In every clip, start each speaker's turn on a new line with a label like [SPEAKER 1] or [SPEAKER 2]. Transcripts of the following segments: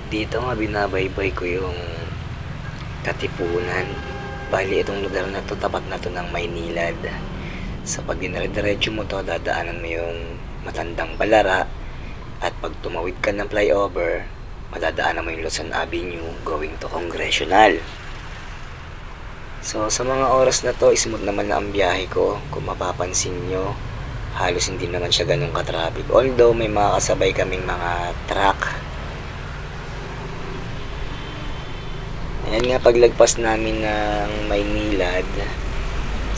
[SPEAKER 1] Dito nga binabaybay ko yung Katipunan. Bali itong lugar na 'to tapat na 'to ng Maynilad. Sa pag dinire-diretso mo 'to dadaanan mo yung Matandang Balara at 'pag tumawid ka ng flyover madadaanan mo yung Luzon Avenue going to Congressional. So sa mga oras na 'to smooth naman na ang biyahe ko. Kung mapapansin nyo, halos hindi naman siya ganun ka-traffic. Although may mga kasabay kaming mga truck. Ayan nga paglagpas namin ng Maynilad.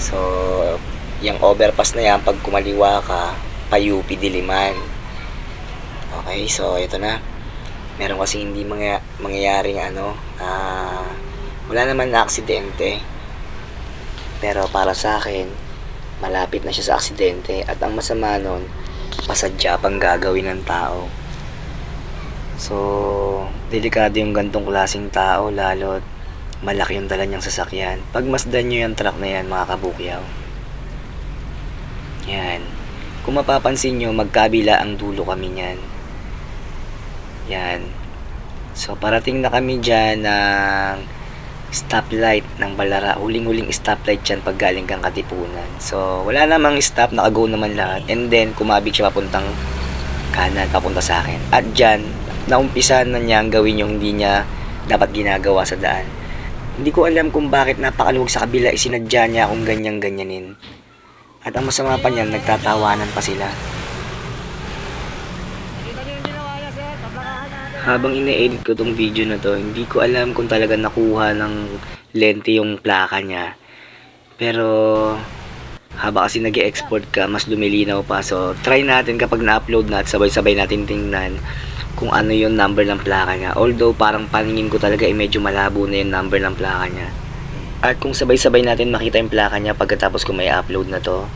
[SPEAKER 1] So, yung overpass na yan, pag kumaliwa ka, pa-UP Diliman. Okay, so ito na. Meron kasi hindi mangyayaring wala naman na aksidente. Pero para sa akin, malapit na siya sa aksidente. At ang masama nun, pasadya pang gagawin ng tao. So, delikado yung gantong klaseng tao, lalo't malaki yung dala niyang sasakyan. Pagmasdan nyo yung truck na yan, mga kabukyaw. Yan. Kung mapapansin nyo, magkabila ang dulo kami niyan. Yan. So, parating na kami dyan ng stoplight ng Balara. Huling-huling stoplight dyan pag galing kang Katipunan. So, wala namang stop, nakago naman lahat. And then, kumabig siya papuntang kanan, papunta sa akin. At dyan, naumpisahan na niyang gawin yung hindi niya dapat ginagawa sa daan. Hindi ko alam kung bakit napakaluwag sa kabila isinadya niya akong ganyan-ganyanin. At ang masama pa niyan, nagtatawanan pa sila. Habang ine-edit ko tong video na to, hindi ko alam kung talaga nakuha ng lente yung plaka niya. Pero haba kasi nag-e-export ka, mas lumilinaw pa. So, try natin kapag na-upload na at sabay-sabay natin tingnan kung ano yung number ng plaka niya. Although parang paningin ko talaga medyo malabo na yung number ng plaka niya. At kung sabay-sabay natin makita yung plaka niya pagkatapos ko may upload na to,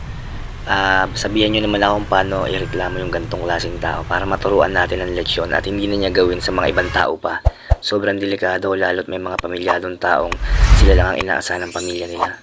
[SPEAKER 1] sabihan nyo naman ako kung paano ireklamo yung gantong klaseng tao para maturuan natin ang leksyon at hindi na niya gawin sa mga ibang tao pa. Sobrang delikado lalo't may mga pamilyadong taong sila lang ang inaasahan ng pamilya nila.